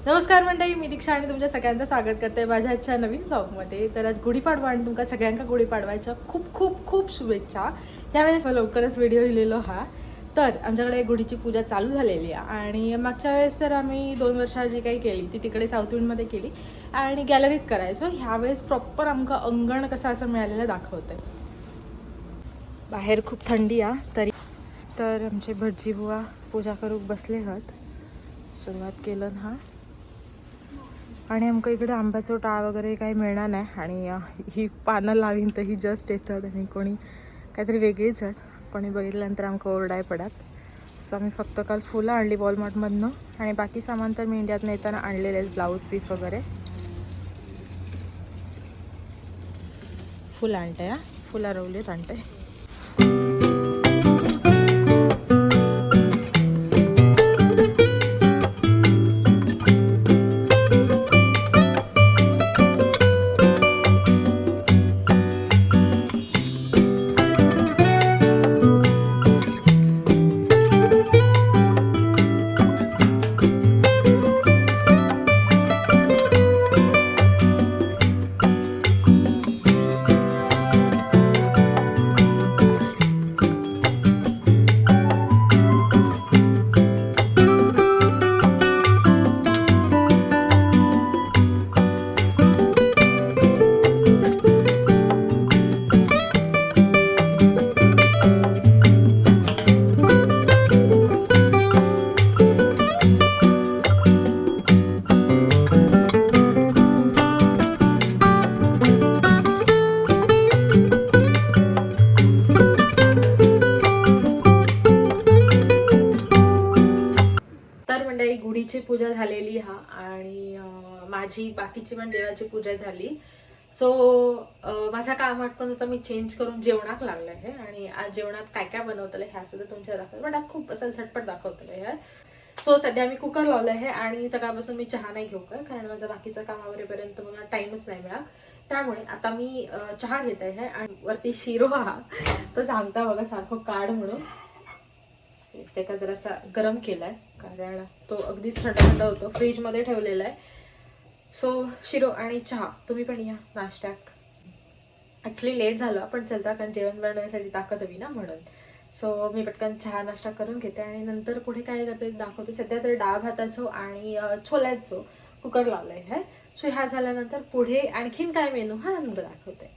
नमस्कार मंडळी, मी दीक्षा आणि तुमच्या सगळ्यांचं स्वागत करते माझ्या आजच्या नवीन ब्लॉगमध्ये. तर आज गुढीपाडवा आणि तुमका सगळ्यांका गुढीपाडवायच्या खूप खूप खूप शुभेच्छा. यावेळेस लवकरच व्हिडिओ लिहिलेलो हा. तर आमच्याकडे गुढीची पूजा चालू झालेली आहे आणि मागच्या वेळेस तर आम्ही 2 वर्षा जी काही केली ती तिकडे साऊथ इंडमध्ये केली आणि गॅलरीत करायचो. ह्यावेळेस प्रॉपर आमका अंगण कसं असं मिळालेलं दाखवतंय. बाहेर खूप थंडी आहे तरी तर आमचे भटजी बुवा पूजा करूक बसले आहेत. सुरुवात केलं हा आणि आमका इकडे आंब्याचं टाळ वगैरे काही मिळणार नाही आणि ही पानं लावीन तर ही जस्ट येतात आणि कोणी काहीतरी वेगळीच आहेत. कोणी बघितल्यानंतर आमका ओरडाय पडत. सो आम्ही फक्त काल फुलं आणली वॉलमार्टमधनं आणि बाकी सामान तर मी इंडियात नेताना आणलेले आहेत, ब्लाऊज पीस वगैरे. फुलं आणते फुलं रवलीत आणते. गुढीची पूजा झालेली हा आणि माझी बाकीची पण देवाची पूजा झाली. सो माझा काम आटपून आता मी चेंज करून जेवणाक लागले आहे आणि आज जेवणात काय काय बनवतले ह्या सुद्धा तुमच्या दाखवत, पण आज खूप असं झटपट दाखवतले ह्या. सो सध्या मी कुकर लावलं आहे आणि सकाळपासून मी चहा नाही घेऊ का, कारण माझं बाकीचं काम आवरेपर्यंत मला टाइमच नाही मिळाला. त्यामुळे आता मी चहा घेत आहे आणि वरती शिरो हा तो सांगता बघा सारखं काढ म्हणून त्याचा जरासा गरम केलाय कारण तो अगदीच थंड होतो, फ्रीजमध्ये ठेवलेला आहे. सो शिरो आणि चहा तुम्ही पण या नाश्त्याक. ॲक्च्युली लेट झालो पण चलता, कारण जेवण बनवण्यासाठी ताकद हवी ना म्हणून. सो मी पटकन चहा नाश्ता करून घेते आणि नंतर पुढे काय करते दाखवते. सध्या तर डाळ भाताचं आणि छोल्याचं कुकर लावलंय आहे. सो ह्या झाल्यानंतर पुढे आणखीन काय मेनू हा नंतर दाखवते.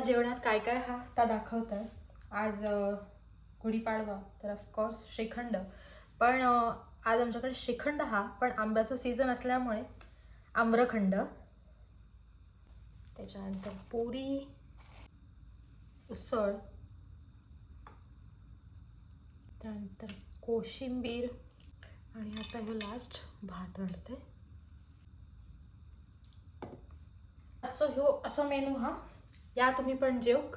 जेवणात काय काय हा त्या दाखवतात. आज गुढीपाडवा तर ऑफकोर्स श्रीखंड, पण आज आमच्याकडे श्रीखंड हा पण आंब्याचा सीझन असल्यामुळे आम्रखंड, त्याच्यानंतर पुरी, उसळ, त्यानंतर कोशिंबीर आणि आता हे लास्ट भात आणते. आजचो ह्यो असो मेनू हा. या तुम्ही पण जेवक.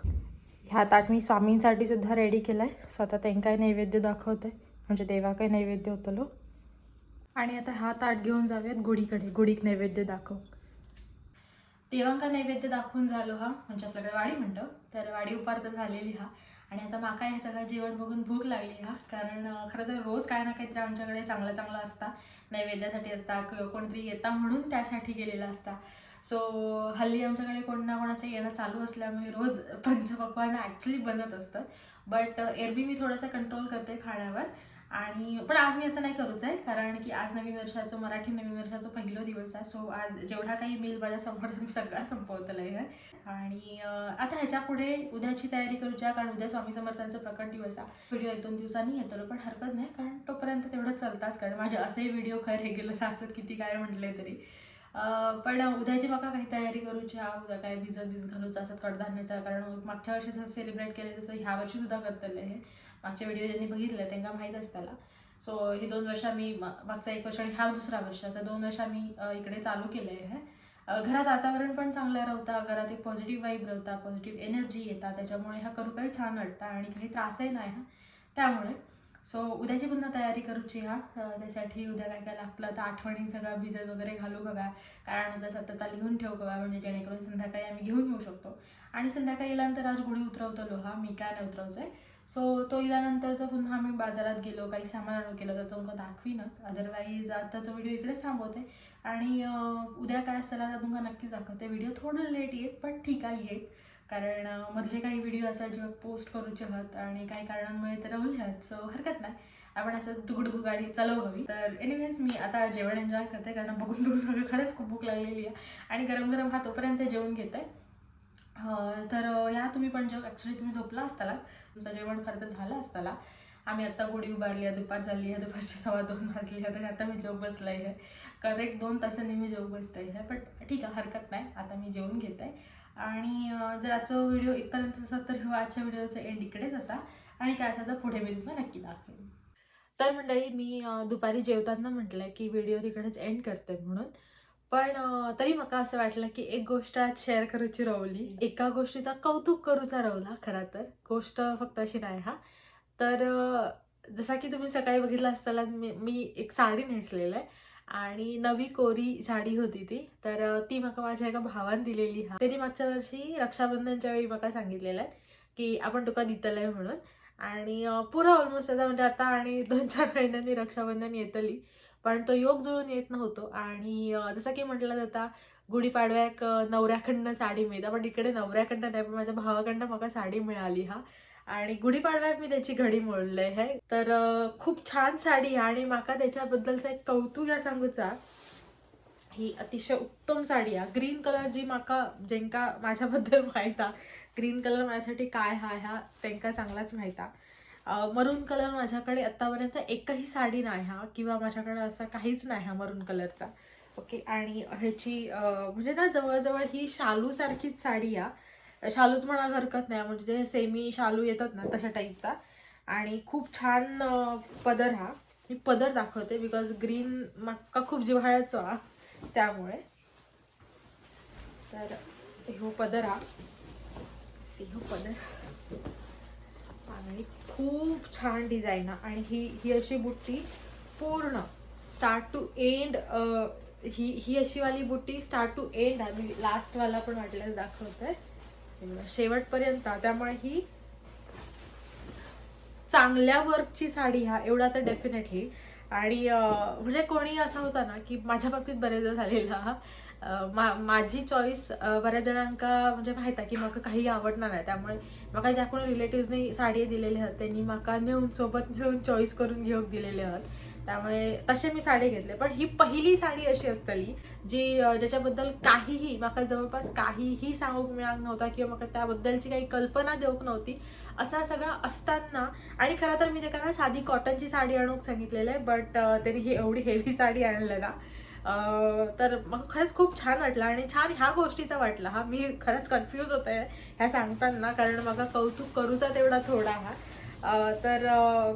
ह्या ताट मी स्वामींसाठी सुद्धा रेडी केलाय. स्वतः त्यांना नैवेद्य दाखवते, म्हणजे देवा काय नैवेद्य होतलो. आणि आता हा ताट घेऊन जाऊयात गुढीकडे. गुढीक नैवेद्य दाखव. देवांका नैवेद्य दाखवून झालो हा, म्हणजे आपल्याकडे वाडी म्हणतो, तर वाडी उपार तर झालेली हा. आणि आता माका हे सगळं जेवण बघून भूक लागली हा. कारण खरं तर रोज काय ना काहीतरी आमच्याकडे चांगलं चांगलं असता, नैवेद्यासाठी असता, कोणतरी येता म्हणून त्यासाठी गेलेला असता. सो हल्ली आमच्याकडे कोण ना कोणाचं येणं चालू असल्यामुळे रोज पंचपक्वान्न ॲक्च्युली बनत असतं. बट एरवी मी थोडंसं कंट्रोल करते खाण्यावर. आणि पण आज मी असं नाही करूच आहे, कारण की आज नवीन वर्षाचं, मराठी नवीन वर्षाचं पहिलं दिवस आहे. सो आज जेवढा काही मेल माझ्या समोर मी सगळा संपवतलं आहे. आणि आता ह्याच्या पुढे उद्याची तयारी करूच्या, कारण उद्या स्वामी समर्थांचं प्रकट दिवस आहे. व्हिडिओ 1-2 दिवसांनी येतो, पण हरकत नाही, कारण तोपर्यंत तेवढं चालताच. कारण माझे असेही व्हिडिओ काय रेग्युलर असत किती काय म्हटले तरी. पण उद्याची बघा काही तयारी करूची हा. उद्या काय भिजत घालूचं असं कडधान्याचा, कारण मागच्या वर्षी जसं सेलिब्रेट केलं तसं ह्या वर्षी सुद्धा करतले आहे. मागच्या व्हिडिओ ज्यांनी बघितलं त्यांना माहीत असताना. सो ही 2 वर्ष मी, मागचा 1 वर्ष आणि हा दुसरा वर्ष, असं 2 वर्ष मी इकडे चालू केलं आहे. घरात वातावरण पण चांगलं राहता, घरात एक पॉझिटिव्ह वाईब राहता, पॉझिटिव्ह एनर्जी येतात, त्याच्यामुळे हा करू काही छान वाटतं आणि काही त्रासही नाही हा. त्यामुळे सो उद्याची पुन्हा तयारी करूची हा. त्यासाठी उद्या काय काय लागलं तर आठवणी सगळं भिजत वगैरे घालू हव्या, कारण जसं आता लिहून ठेवू हव्या, म्हणजे जेणेकरून संध्याकाळी आम्ही घेऊन येऊ शकतो. आणि संध्याकाळी गेल्यानंतर आज गुढी उतरवतलो हा, मी काय नाही उतरवचं आहे. सो तो इल्यानंतर जर पुन्हा आम्ही बाजारात गेलो, काही सामान आणून केलं तर तुमका दाखवीनच. अदरवाईज आताचा व्हिडिओ इकडेच थांबवते. आणि उद्या काय असेल तर तुमका नक्कीच दाखवते. व्हिडिओ थोडं लेट येत, पण ठीक आहे येत, कारण मधले काही व्हिडिओ असा जेव्हा पोस्ट करूचे आहात आणि काही कारणांमुळे तर राहुले आहेत. सो हरकत नाही, आपण असं डुगुडुगू गाडी चालवू हवी. तर एनिवेज मी आता जेवण एन्जॉय करते, कारण बघून खरंच खूप भूक लागलेली आहे. आणि गरम गरम हा तोपर्यंत जेवण घेते. तर या तुम्ही पण जेव्हा ॲक्च्युली तुम्ही झोपला असताला, तुमचं जेवण खरं तर झालं असताला. आम्ही आत्ता गुढी उभारली आहे, दुपार झाली आहे, दुपारची 2:15 वाजली आहे, तर आता मी जेव बसलं आहे. करेक्ट 2 तासांनी मी जेव बसते आहे. पण ठीक आहे, हरकत नाही, आता मी जेवून घेते आहे. आणि जर आजचा व्हिडिओ इथपर्यंत असा तर आजच्या व्हिडिओचा एंड इकडेच असा. आणि काय असा तर पुढे मी तुम्हाला नक्की दाखवेन. तर मंडळी, मी दुपारी जेवताना म्हटलं की व्हिडिओ तिकडेच एंड करते म्हणून. पण तरी मला असं वाटलं की एक गोष्ट आज शेअर करूची राहिली, एका गोष्टीचा कौतुक करूचा राहिला. खरं तर गोष्ट फक्त अशी नाही हा. तर जसा की तुम्ही सकाळी बघितलं असताना मी एक साडी नेसलेलं आहे, आणि नवी कोरी साडी होती ती. तर ती मला माझ्या एका भावाने दिलेली हा. त्यांनी मागच्या वर्षी रक्षाबंधनच्या वेळी मला सांगितलेलं आहे की आपण तुका दितलं आहे म्हणून. आणि पुरा ऑलमोस्ट आता, म्हणजे आता आणि 2-4 महिन्यांनी रक्षाबंधन येतली, पण तो योग जुळून येत नव्हतो. आणि जसं की म्हटलं जाता, गुढीपाडव्याक नवऱ्याकडनं साडी मिळतं, पण इकडे नवऱ्याकडनं नाही, पण माझ्या भावाकडनं मला साडी मिळाली हा. आणि गुढीपाडव्याक मी त्याची घडी मोडले आहे. तर खूप छान साडी आहे, आणि माका त्याच्याबद्दलचं एक कौतुक या सांगूचा, ही अतिशय उत्तम साडी आहे. ग्रीन कलर जी माका जेंका माझ्याबद्दल माहीत आहे, ग्रीन कलर माझ्यासाठी काय हा ह्या त्यांका चांगलाच माहीत आहे. मरून कलर माझ्याकडे आत्तापर्यंत एकही साडी नाही हा, किंवा माझ्याकडे असा काहीच नाही हा मरून कलरचा. ओके. आणि ह्याची म्हणजे ना जवळजवळ ही शालूसारखीच साडी आहे. शालूच म्हणा हरकत नाही, म्हणजे सेमी शालू येतात ना तशा टाईपचा. आणि खूप छान पदर हा. मी पदर दाखवते, बिकॉज ग्रीन मका खूप जिव्हाळ्याचं हा, त्यामुळे. तर हो पदर हा, हो पदर, आणि खूप छान डिझाईन आहे. आणि ही अशी बुट्टी पूर्ण स्टार्ट टू एंड, ही अशी वाली बुट्टी स्टार्ट टू एंड आहे. मी लास्टवाला पण वाटल्यास दाखवते शेवटपर्यंत. त्यामुळे ही चांगल्या वर्कची साडी हा, एवढा तर डेफिनेटली. आणि म्हणजे कोणी असा होता ना की माझ्या बाबतीत बरेचदा झालेला हा. माझी चॉईस बऱ्याच जणांका म्हणजे माहीत आहे की मला काही आवडणार नाही, त्यामुळे मला ज्या कोणी रिलेटिव्सनी साडी दिलेली आहेत त्यांनी मला नेऊन सोबत नेऊन चॉईस करून घेऊन दिलेले आहेत. त्यामुळे तसे मी साडी घेतले. पण ही पहिली साडी अशी असतली जी ज्याच्याबद्दल काहीही मला जवळपास काहीही सांगूक मिळालं नव्हता, किंवा मला त्याबद्दलची काही कल्पना देऊक नव्हती. असा सगळा असताना, आणि खरं तर मी त्याला साधी कॉटनची साडी आणूक सांगितलेलं आहे, बट त्यांनी ही एवढी हेवी साडी आणलेला. तर मग खरंच खूप छान वाटलं, आणि छान ह्या गोष्टीचा वाटला हा. मी खरंच कन्फ्यूज होते ह्या सांगताना, कारण मला कौतुक करूचा तेवढा थोडा हा. तर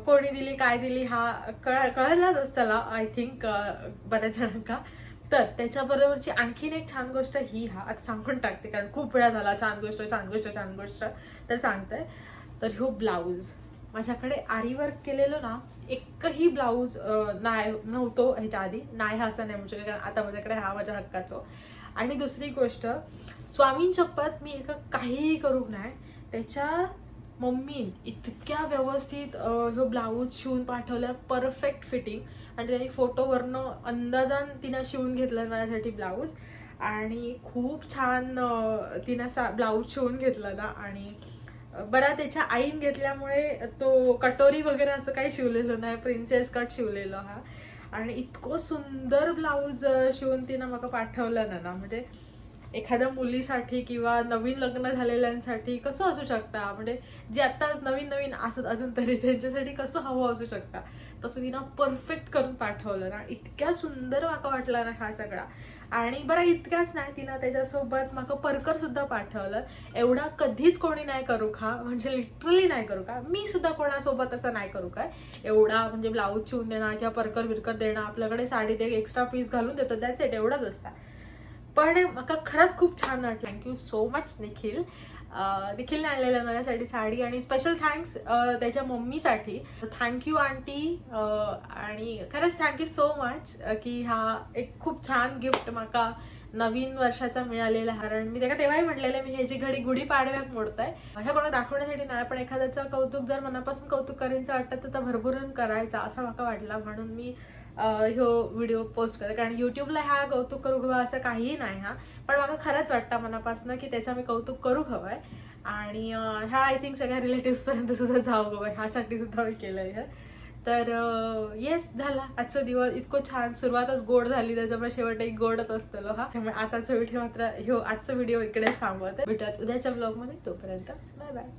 कोणी दिली काय दिली हा कळलाच असताना आय थिंक बऱ्याच जणांका. तर त्याच्याबरोबरची आणखीन एक छान गोष्ट ही आता सांगून टाकते कारण खूप वेळा झाला छान गोष्ट छान गोष्ट छान गोष्ट, तर सांगते. तर ह्यो ब्लाऊज माझ्याकडे आरी वर्क केलेलं ना एकही ब्लाऊज नाही नव्हतो ह्याच्या आधी. नाही हा असं नाही म्हणू शकत कारण आता माझ्याकडे हा माझ्या हक्काचं. आणि दुसरी गोष्ट, स्वामीं शपथ मी एका काहीही करू नाही, त्याच्या मम्मीन इतक्या व्यवस्थित ह्यो ब्लाऊज शिवून पाठवला, परफेक्ट फिटिंग. आणि त्यांनी फोटोवरनं अंदाजान तिनं शिवून घेतलं माझ्यासाठी ब्लाऊज. आणि खूप छान तिनं ब्लाऊज शिवून घेतला ना. आणि बरा त्याच्या आईन घेतल्यामुळे तो कटोरी वगैरे असं काही शिवलेलं नाही, प्रिन्सेस कट शिवलेलं हा. आणि इतकं सुंदर ब्लाऊज शिवून तिनं मला पाठवलं ना म्हणजे एखाद्या मुलीसाठी किंवा नवीन लग्न झालेल्यांसाठी कसं असू शकता, म्हणजे जे आता नवीन नवीन असत अजून तरी त्यांच्यासाठी कसं हवं असू शकता, तसं तिनं परफेक्ट करून पाठवलं ना. इतक्या सुंदर माका वाटला ना हा सगळा. आणि बरं इतक्याच नाही, तिनं त्याच्यासोबत माका परकर सुद्धा पाठवलं. एवढा कधीच कोणी नाही करू का, म्हणजे लिटरली नाही करू का. मी सुद्धा कोणासोबत असं नाही करू काय एवढा म्हणजे ब्लाऊज शिवून देणार किंवा परकर बिरकर देणं. आपल्याकडे साडीत एक एक्स्ट्रा पीस घालून देतो, दॅट्स इट, एवढाच असतात. पण मला खरंच खूप छान वाटलं. Thank you so much Nikhil. निखिलने आणलेलं माझ्यासाठी साडी. आणि स्पेशल थँक्स त्याच्या मम्मीसाठी. Thank you aunty. आणि खरंच थँक्यू सो मच की हा एक खूप छान गिफ्ट माका नवीन वर्षाचा मिळालेला. कारण मी त्याला तेव्हाही म्हटलेलं मी ह्याची घडी गुढीपाडव्यात मोडताय, ह्या कोणा दाखवण्यासाठी नाही, पण एखाद्याचं कौतुक जर मनापासून कौतुक करायचं वाटतं तर भरभरून करायचा असं माका वाटला. म्हणून मी ह्यो व्हिडिओ पोस्ट करते. कारण युट्यूबला ह्या कौतुक करू हवं असं काहीही नाही हा, पण मला खरंच वाटतं मनापासून की त्याचा मी कौतुक करू हवंय. आणि ह्या आय थिंक सगळ्या रिलेटिव्सपर्यंत सुद्धा जाऊ हवंय, ह्यासाठी सुद्धा मी केलंय हे. तर येस, झाला आजचा दिवस. इतकं छान, सुरुवातच गोड झाली त्याच्यामुळे शेवट एक गोडच असतो हा. त्यामुळे आताचा व्हिडिओ मात्र आजचा व्हिडिओ इकडेच थांबवते. भेटूयात उद्याच्या ब्लॉगमध्ये. तोपर्यंत बाय बाय.